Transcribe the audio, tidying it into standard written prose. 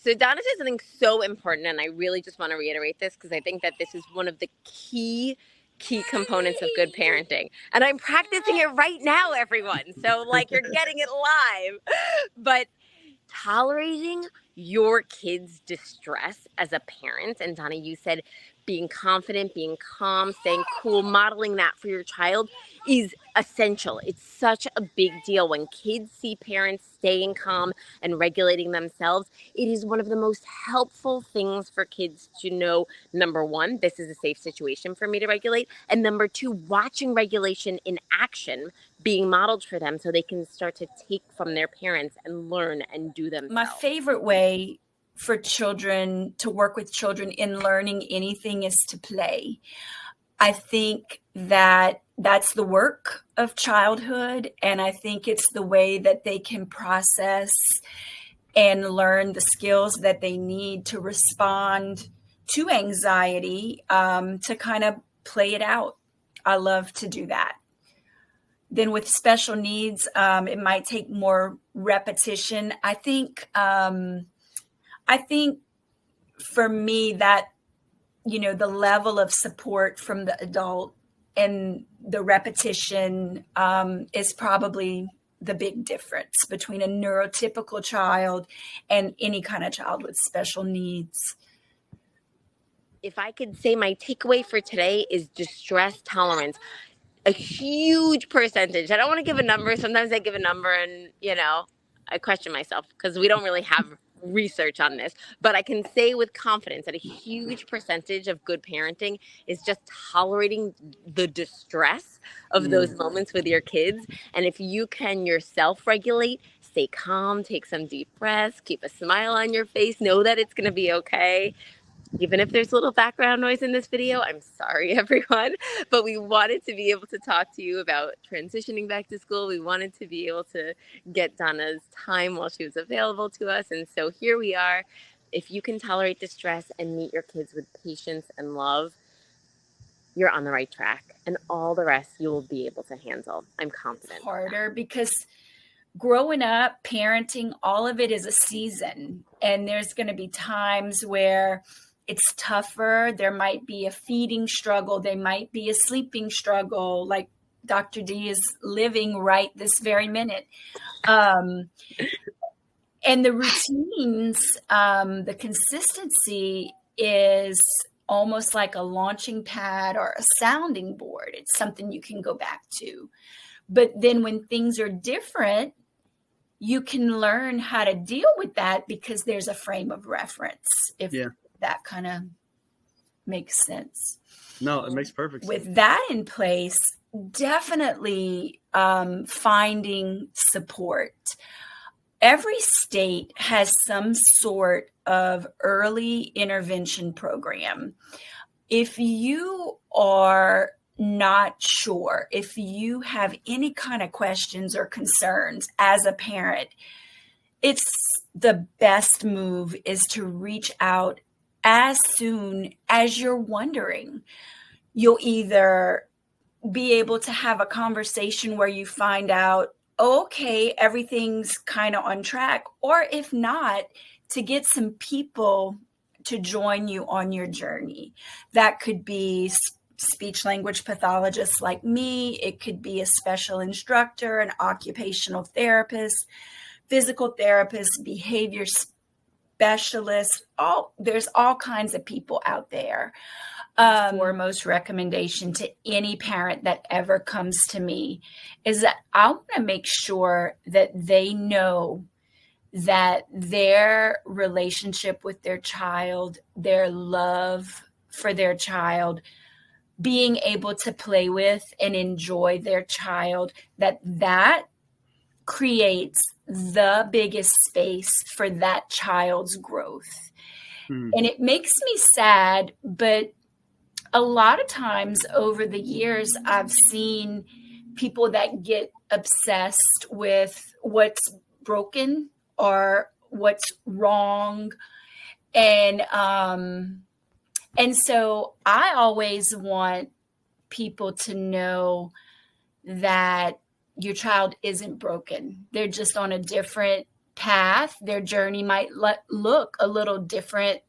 So Donna said something so important, and I really just want to reiterate this because I think that this is one of the key components of good parenting. And I'm practicing it right now, everyone. So like you're getting it live. But tolerating your kids' distress as a parent, and Donna, you said being confident, being calm, staying cool, modeling that for your child is essential. It's such a big deal when kids see parents staying calm and regulating themselves. It is one of the most helpful things for kids to know. Number one, this is a safe situation for me to regulate. And number two, watching regulation in action being modeled for them so they can start to take from their parents and learn and do themselves. My favorite way for children to work with children in learning anything is to play. I think that that's the work of childhood, and I think it's the way that they can process and learn the skills that they need to respond to anxiety, to kind of play it out. I love to do that. Then with special needs, it might take more repetition. I think for me that, the level of support from the adult and the repetition is probably the big difference between a neurotypical child and any kind of child with special needs. If I could say my takeaway for today is distress tolerance. A huge percentage. I don't want to give a number. Sometimes I give a number and, I question myself because we don't really have research on this. But I can say with confidence that a huge percentage of good parenting is just tolerating the distress of those moments with your kids. And if you can yourself regulate, stay calm, take some deep breaths, keep a smile on your face, know that it's going to be okay. Even if there's a little background noise in this video, I'm sorry, everyone. But we wanted to be able to talk to you about transitioning back to school. We wanted to be able to get Donna's time while she was available to us. And so here we are. If you can tolerate distress and meet your kids with patience and love, you're on the right track. And all the rest you will be able to handle. I'm confident. It's harder because growing up, parenting, all of it is a season. And there's going to be times where it's tougher. There might be a feeding struggle. There might be a sleeping struggle, like Dr. D is living right this very minute. And the routines, the consistency is almost like a launching pad or a sounding board. It's something you can go back to. But then when things are different, you can learn how to deal with that because there's a frame of reference. That kind of makes sense. No, it makes perfect sense. With that in place, definitely finding support. Every state has some sort of early intervention program. If you are not sure, if you have any kind of questions or concerns as a parent, it's the best move is to reach out as soon as you're wondering. You'll either be able to have a conversation where you find out, okay, everything's kind of on track, or if not, to get some people to join you on your journey. That could be speech language pathologists like me. It could be a special instructor, an occupational therapist, physical therapist, behavior specialists. There's all kinds of people out there. Foremost recommendation to any parent that ever comes to me is that I want to make sure that they know that their relationship with their child, their love for their child, being able to play with and enjoy their child, that creates the biggest space for that child's growth. And it makes me sad, but a lot of times over the years, I've seen people that get obsessed with what's broken or what's wrong. And so I always want people to know that your child isn't broken. They're just on a different path, their journey might look a little different